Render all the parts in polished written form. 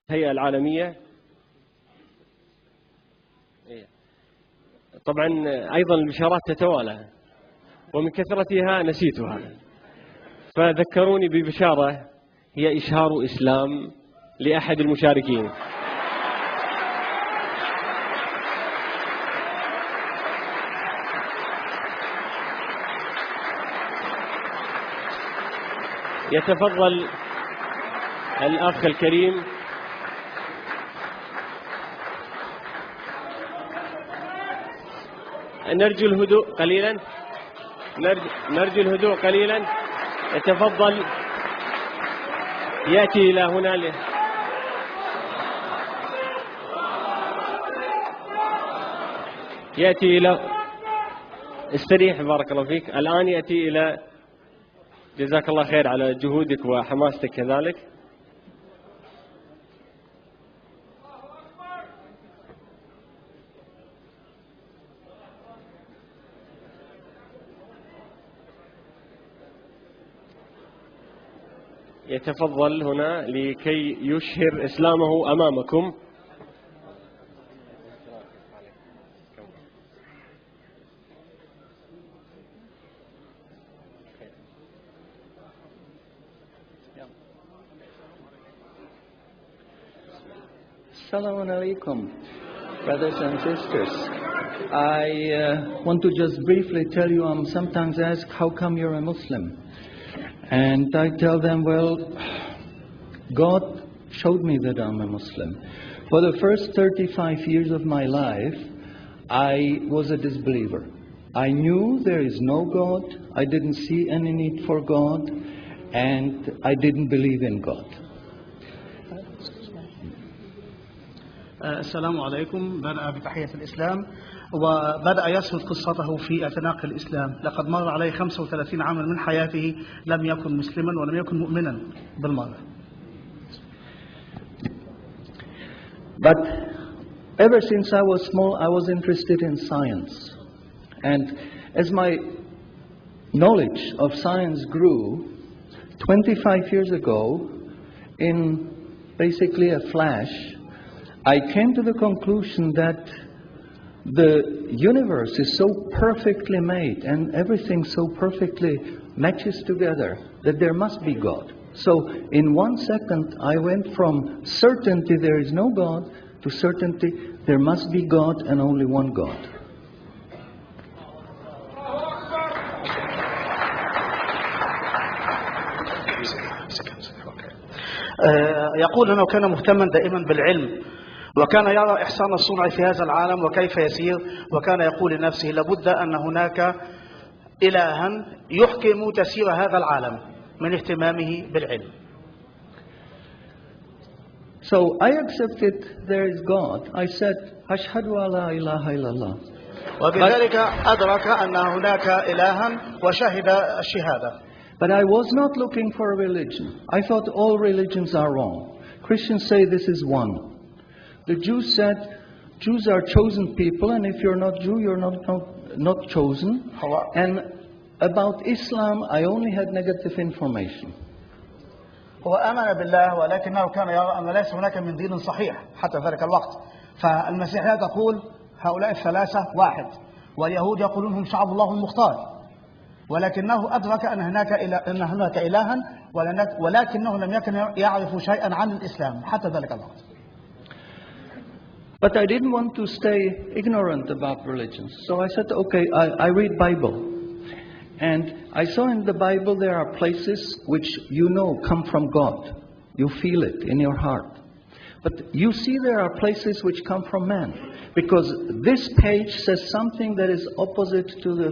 الهيئة العالمية. طبعا أيضا البشارات تتوالى ومن كثرتها نسيتها، فذكروني ببشارة هي إشهار إسلام لأحد المشاركين. يتفضل الأخ الكريم. نرجو الهدوء قليلا، نرجو الهدوء قليلا. يتفضل يأتي إلى هنا يأتي إلى استريح بارك الله فيك. الآن يأتي إلى، جزاك الله خير على جهودك وحماستك كذلك. يتفضل هنا لكي يشهر إسلامه أمامكم. Assalamu alaikum, brothers and sisters. I want to just briefly tell you, I'm sometimes asked, how come you're a Muslim? And I tell them, well, God showed me that I'm a Muslim. For the first 35 years of my life, I was a disbeliever. I knew there is no God, I didn't see any need for God, and I didn't believe in God. السلام عليكم. بدأ بتحية الإسلام وبدأ يسرد قصته في اعتناق الإسلام. لقد مر عليه 35 عاما من حياته لم يكن مسلما ولم يكن مؤمنا بالمرة. But ever since I was small, I was interested in science. And as my knowledge of science grew, 25 years ago, in basically a flash, I came to the conclusion that the universe is so perfectly made and everything so perfectly matches together that there must be God. So in 1 second I went from certainty there is no God to certainty there must be God and only one God. يقول أنه كان مهتما دائما بالعلم وكان يرى إحسان الصنع في هذا العالم وكيف يسير، وكان يقول لنفسه لابد أن هناك إلها يحكم تسير هذا العالم من اهتمامه بالعلم. So I accepted there is God. I said أشهد أن لا إله إلا الله. وبذلك أدرك أن هناك إلها وشهد الشهادة. But I was not looking for a religion. I thought all religions are wrong. Christians say this is one. The Jews said Jews are chosen people, and if you're not Jew, you're not chosen. And about Islam, I only had negative information. هو آمن بالله ولكنه كان يرى أن ليس هناك من دين صحيح حتى ذلك الوقت. فالمسيحية تقول هؤلاء الثلاثة واحد، واليهود يقولون هم شعب الله المختار، ولكنه أدرك أن هناك إلها ولكنه لم يكن يعرف شيئا عن الإسلام حتى ذلك الوقت. But I didn't want to stay ignorant about religions. So I said, okay, I read Bible. And I saw in the Bible there are places which you know come from God. You feel it in your heart. But you see there are places which come from man. Because this page says something that is opposite to the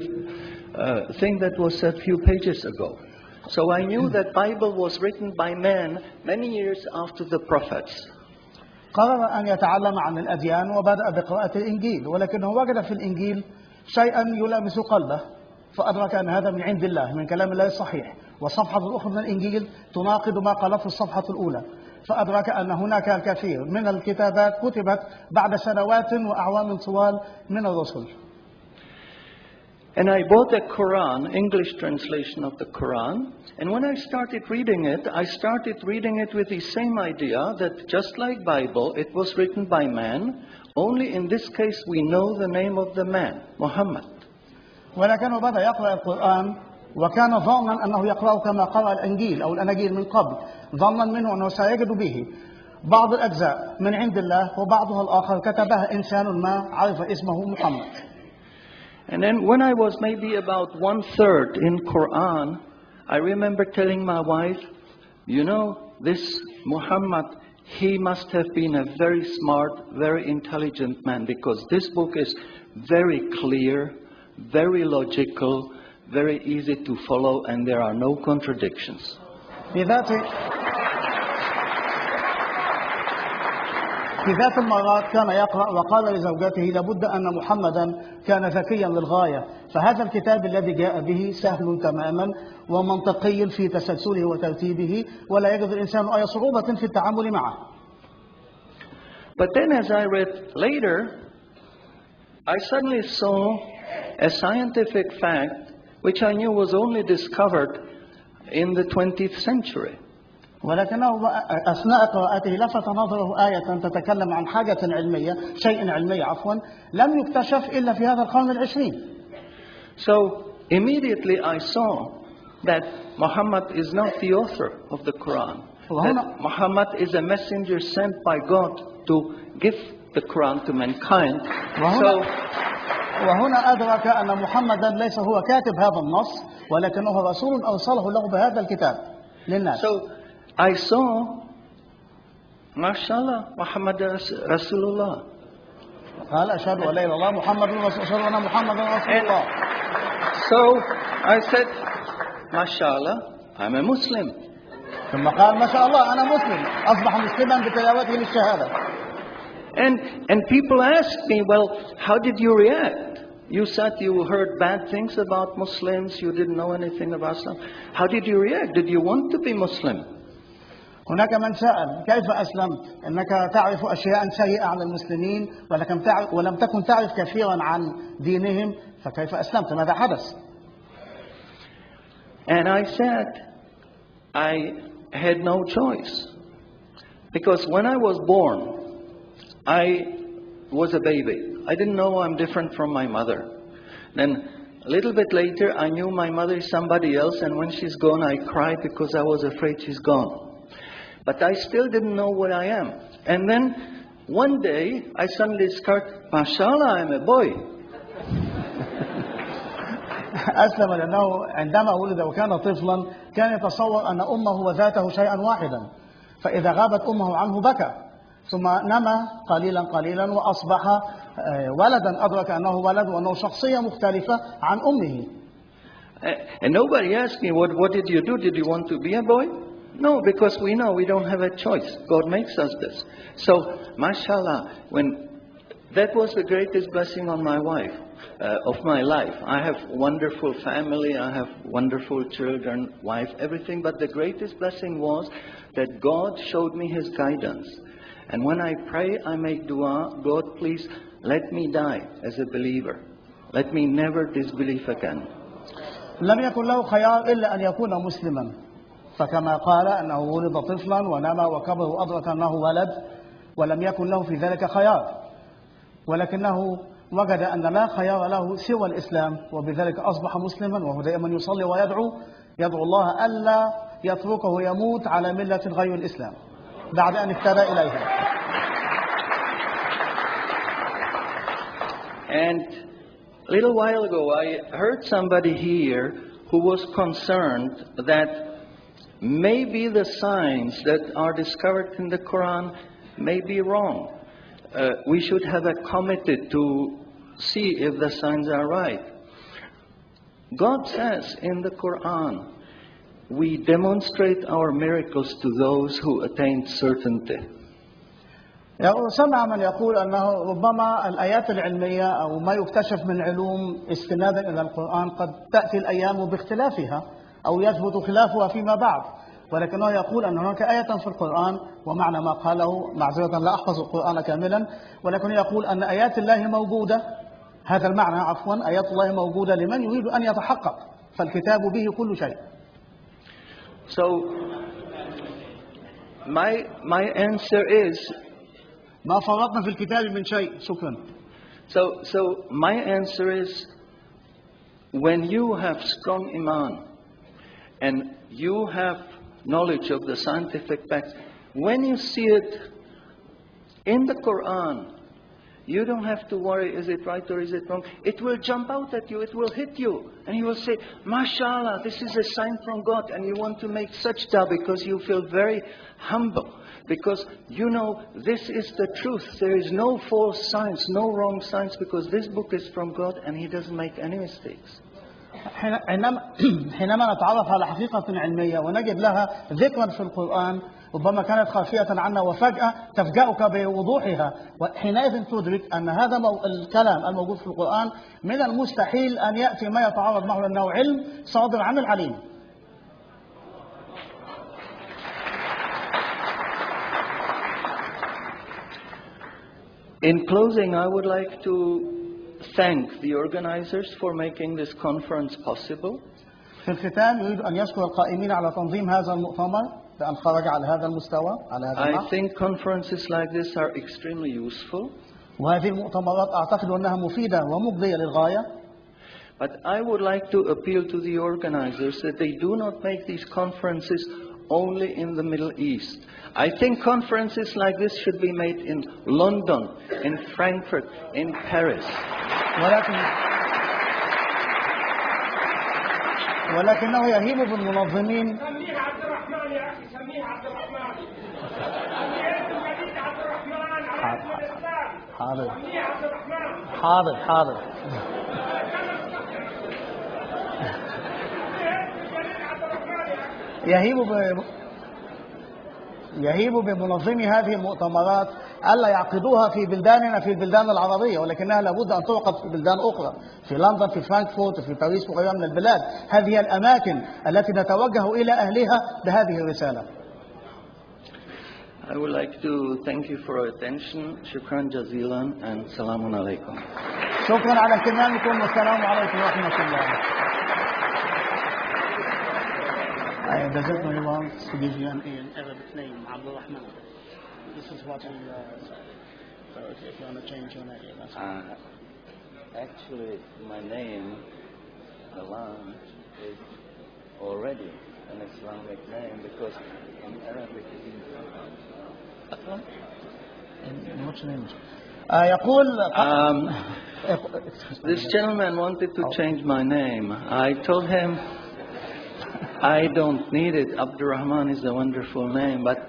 thing that was said a few pages ago. So I knew that Bible was written by man many years after the prophets. قرر أن يتعلم عن الأديان وبدأ بقراءة الإنجيل، ولكنه وجد في الإنجيل شيئا يلامس قلبه فأدرك أن هذا من عند الله، من كلام الله الصحيح، والصفحة الأخرى من الإنجيل تناقض ما قال في الصفحة الأولى، فأدرك أن هناك الكثير من الكتابات كتبت بعد سنوات وأعوام طوال من الرسل. And I bought a Quran, English translation of the Quran. And when I started reading it with the same idea that just like Bible, it was written by man. Only in this case we know the name of the man, Muhammad. ولكنه بدأ يقرأ القرآن وكان ظانا أنه يقرأه كما قرأ الإنجيل أو الأناجيل من قبل، ظنا منه أنه سيجد به بعض الأجزاء من عند الله وبعضها الآخر كتبها إنسان ما عرف اسمه محمد. And then when I was maybe about 1/3 in Quran, I remember telling my wife, you know, this Muhammad, he must have been a very smart, very intelligent man, because this book is very clear, very logical, very easy to follow, and there are no contradictions. في ذات المرات كان يقرأ وقال لزوجته لابد أن محمدا كان ذكيا للغاية، فهذا الكتاب الذي جاء به سهل تماما ومنطقي في تسلسله وترتيبه، ولا يجد الإنسان أي صعوبة في التعامل معه. But then as I read later, I suddenly saw a scientific fact which I knew was only discovered in the 20th century. ولكنه أثناء قراءته لفت نظره آية تتكلم عن حاجة علمية، شيء علمي عفوا، لم يكتشف إلا في هذا القرن العشرين. So immediately I saw that Muhammad is not the author of the Quran. That Muhammad is a messenger sent by God to give the Quran to mankind. وهنا أدرك أن محمدا ليس هو كاتب هذا النص، ولكنه رسول أرسله له بهذا الكتاب للناس. So I saw, mashallah, Muhammad Rasulullah. قال أشهد أن لا إله إلا الله محمد رسول الله محمد رسول الله. So I said, mashallah, I'm a Muslim. ثم قال ما شاء الله أنا مسلم، أصبح مسلما بتلاوته للشهادة. And people ask me, well, how did you react? You said you heard bad things about Muslims, you didn't know anything about Islam. How did you react? Did you want to be Muslim? هناك من سأل كيف أسلمت؟ إنك تعرف أشياء سيئة عن المسلمين ولم تكن تعرف كثيرا عن دينهم، فكيف أسلمت؟ ماذا حدث؟ And I said, I had no choice. Because when I was born, I was a baby. I didn't know I'm different from my mother. Then a little bit later, I knew my mother is somebody else, and when she's gone, I cried because I was afraid she's gone. But I still didn't know what I am. And then one day, I suddenly discovered, mashallah, I'm a boy. أسلم لأنه عندما ولد وكان طفلا كان يتصور أن أمه وذاته شيئا واحدا، فإذا غابت أمه عنه بكى، ثم نمى قليلا قليلا وأصبح ولدا، أدرك أنه ولد وأنه شخصية مختلفة عن أمه. And nobody asked me, what did you do? Did you want to be a boy? No, because we know we don't have a choice. God makes us this. So, mashallah, that was the greatest blessing on my wife, of my life. I have wonderful family, I have wonderful children, wife, everything. But the greatest blessing was that God showed me His guidance. And when I pray, I make dua, God, please let me die as a believer. Let me never disbelieve again. لم يكن له خيار إلا أن يكون مسلما، فكما قال أنه ولد طفلا ونمى وكبر وأدرك أنه ولد، ولم يكن له في ذلك خيار، ولكنه وجد أن لا خيار له سوى الإسلام، وبذلك أصبح مسلما، وهو دائما يصلي يدعو الله ألا يتركه يموت على ملة غير الإسلام بعد أن اهتدى إليها. And a little while ago, I heard somebody here who was concerned that maybe the signs that are discovered in the Quran may be wrong. We should have a committee to see if the signs are right. God says in the Quran, we demonstrate our miracles to those who attain certainty. سمع من يقول أنه ربما الآيات العلمية أو ما يكتشف من علوم استنادا إلى القرآن قد تأتي الأيام باختلافها أو يثبت خلافها فيما بعد، ولكنه يقول أن هناك آية في القرآن، ومعنى ما قاله معذرة لا أحفظ القرآن كاملا، ولكنه يقول أن آيات الله موجودة هذا المعنى عفوا آيات الله موجودة لمن يريد أن يتحقق، فالكتاب به كل شيء. So my answer is, ما فرطنا في الكتاب من شيء. شكرا. so my answer is, when you have strong iman and you have knowledge of the scientific facts, when you see it in the Quran, you don't have to worry, is it right or is it wrong? It will jump out at you, it will hit you, and you will say, MashaAllah, this is a sign from God, and you want to make sajda because you feel very humble, because you know this is the truth. There is no false science, no wrong science, because this book is from God and He doesn't make any mistakes. حينما نتعرف على حقيقة علمية ونجد لها ذكرا في القرآن ربما كانت خافية عنا وفجأة تفجأك بوضوحها، وحينئذ تدرك أن هذا الكلام الموجود في القرآن من المستحيل أن يأتي ما يتعارض معه، لأنه علم صادر عن العليم. In closing, I would like to thank the organizers for making this conference possible. في الختام يريد أن يشكر القائمين على تنظيم هذا المؤتمر بأن خرج على هذا المستوى على هذا النحو. I think conferences like this are extremely useful. وهذه المؤتمرات أعتقد أنها مفيدة ومجدية للغاية. But I would like to appeal to the organizers that they do not make these conferences only in the Middle East. I think conferences like this should be made in London, in Frankfurt, in Paris. ولكنه يهيب بالمنظمين. سميه عبد الرحمن يا أخي، سميه عبد الرحمن. حاضر. سميه عبد الرحمن. حاضر. يهيب بمنظمي هذه المؤتمرات ألا يعقدوها في بلداننا، في البلدان العربية، ولكنها لابد أن تعقد في بلدان أخرى، في لندن، في فرانكفورت، في باريس وغيرها من البلاد. هذه الأماكن التي نتوجه إلى أهلها بهذه الرسالة. I would like to thank you for your attention. Shukran jazilan and salamun alaikum. شكرا على اهتمامكم والسلام عليكم ورحمة الله. I definitely want to give you an Arabic name, Abdul Rahman. This is what we so if you want to change your name. Actually, my name, Alam, is already an Islamic name because in Arabic it means Akram. In which language? يقول This gentleman wanted to change my name. I told him I don't need it. Abdurrahman is a wonderful name, but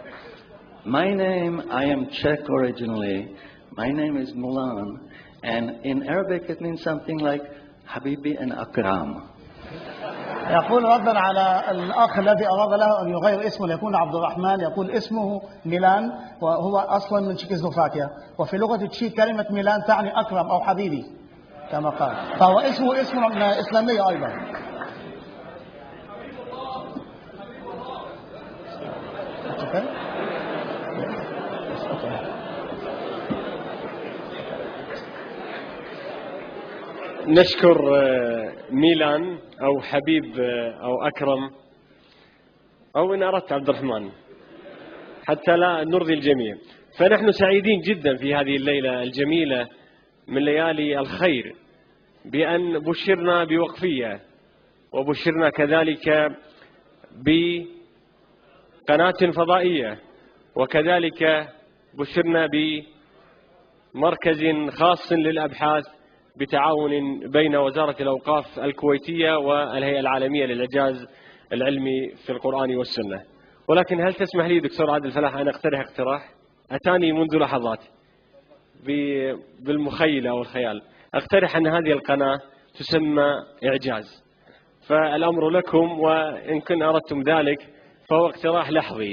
my name, I am Czech originally. My name is Mulan, and in Arabic it means something like Habibi and Akram. يقول ردا على الأخ الذي أراد له أن يغير اسمه ليكون عبد الرحمن، يقول اسمه ميلان وهو أصلا من تشيكوسلوفاكيا، وفي لغة التشيك كلمة ميلان تعني أكرم أو حبيبي كما قال، فهو اسمه اسم إسلامي أيضا. نشكر ميلان أو حبيب أو أكرم أو إن أردت عبد الرحمن حتى لا نرضي الجميع. فنحن سعيدين جدا في هذه الليلة الجميلة من ليالي الخير بأن بشرنا بوقفية، وبشرنا كذلك بقناة فضائية، وكذلك بشرنا بمركز خاص للأبحاث بتعاون بين وزارة الأوقاف الكويتية والهيئة العالمية للإعجاز العلمي في القرآن والسنة. ولكن هل تسمح لي دكتور عادل فلاح أن أقترح اقتراح أتاني منذ لحظات بالمخيلة أو الخيال؟ أقترح أن هذه القناة تسمى إعجاز، فالأمر لكم، وإن كن أردتم ذلك فهو اقتراح لحظي.